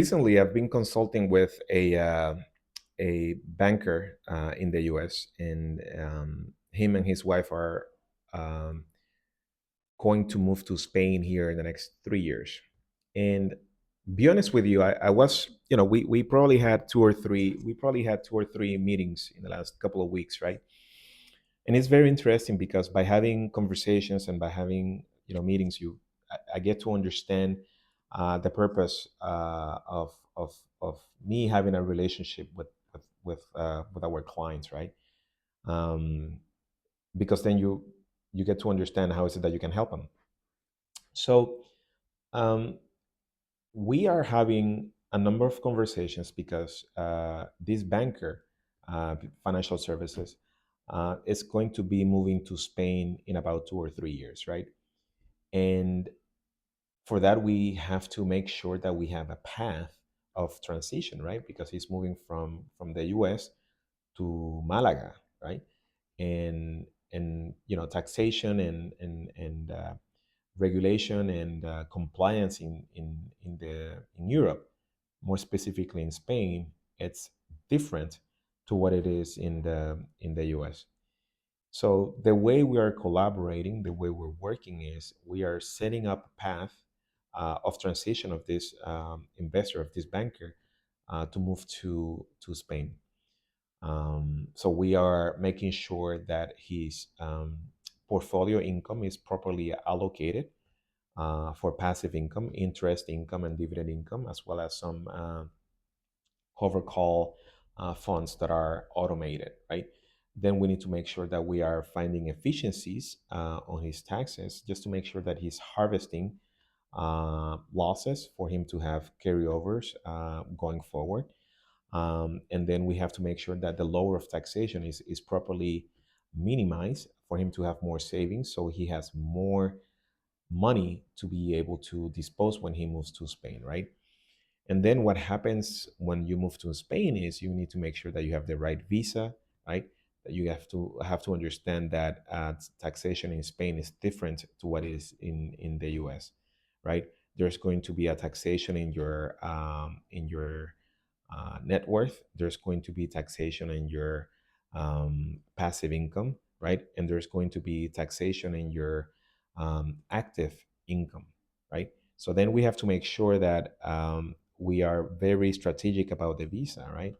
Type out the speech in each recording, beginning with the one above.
Recently, I've been consulting with a banker in the U.S., and him and his wife are um, going to move to Spain here in the next 3 years. And be honest with you, I was, we probably had two or three meetings in the last couple of weeks, right? And it's very interesting because by having conversations and by having meetings, I get to understand the purpose of me having a relationship with our clients, right? um, because then you get to understand how is it that you can help them. So um, we are having a number of conversations because this banker, financial services, is going to be moving to Spain in about 2 or 3 years, right? And for that, we have to make sure that we have a path of transition, right? Because he's moving from the U.S. to Malaga, right? And taxation and regulation and compliance in Europe, more specifically in Spain, it's different to what it is in the U.S. So the way we are collaborating, the way we're working is we are setting up a path of transition of this investor, of this banker, to move to Spain. So we are making sure that his portfolio income is properly allocated for passive income, interest income, and dividend income, as well as some cover call funds that are automated, right? Then we need to make sure that we are finding efficiencies on his taxes just to make sure that he's harvesting losses for him to have carryovers going forward. And then we have to make sure that the lower of taxation is properly minimized for him to have more savings so he has more money to be able to dispose when he moves to Spain, right? And then what happens when you move to Spain is you need to make sure that you have the right visa, right? That you have to understand that taxation in Spain is different to what is in the U.S., right? There's going to be a taxation in your net worth. There's going to be taxation in your passive income, right? And there's going to be taxation in your active income, right? So then we have to make sure that we are very strategic about the visa, right?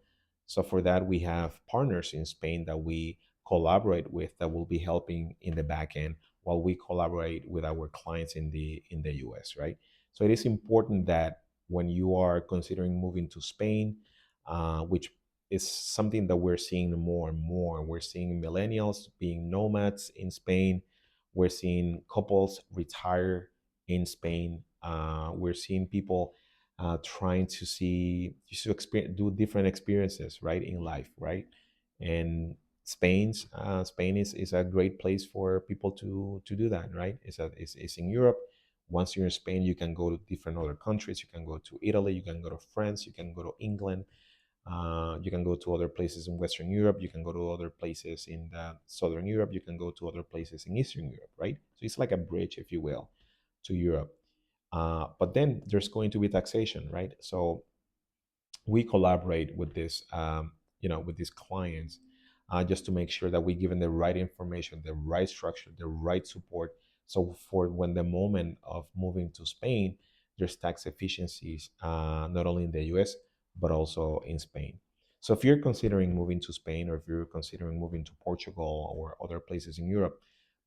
So for that, we have partners in Spain that we collaborate with that will be helping in the back end while we collaborate with our clients in the US, right? So it is important that when you are considering moving to Spain, which is something that we're seeing more and more. We're seeing millennials being nomads in Spain. We're seeing couples retire in Spain. We're seeing people trying to see, just to experience, do different experiences, right, in life, right? And Spain is a great place for people to do that, right? It's in Europe. Once you're in Spain, you can go to different other countries. You can go to Italy. You can go to France. You can go to England. You can go to other places in Western Europe. You can go to other places in Southern Europe. You can go to other places in Eastern Europe, right? So it's like a bridge, if you will, to Europe. But then there's going to be taxation, right? So we collaborate with with these clients, just to make sure that we give them the right information, the right structure, the right support. So for when the moment of moving to Spain, there's tax efficiencies, not only in the US but also in Spain. So if you're considering moving to Spain, or if you're considering moving to Portugal or other places in Europe,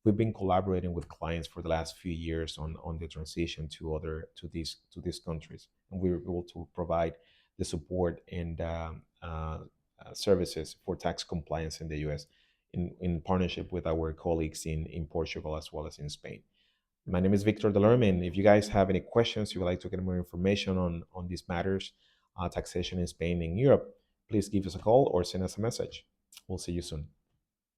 we've been collaborating with clients for the last few years on the transition to these countries, and we were able to provide the support and services for tax compliance in the US in partnership with our colleagues in Portugal as well as in Spain. My name is Victor Delerme, and if you guys have any questions, you would like to get more information on these matters, taxation in Spain and Europe, please give us a call or send us a message. We'll see you soon.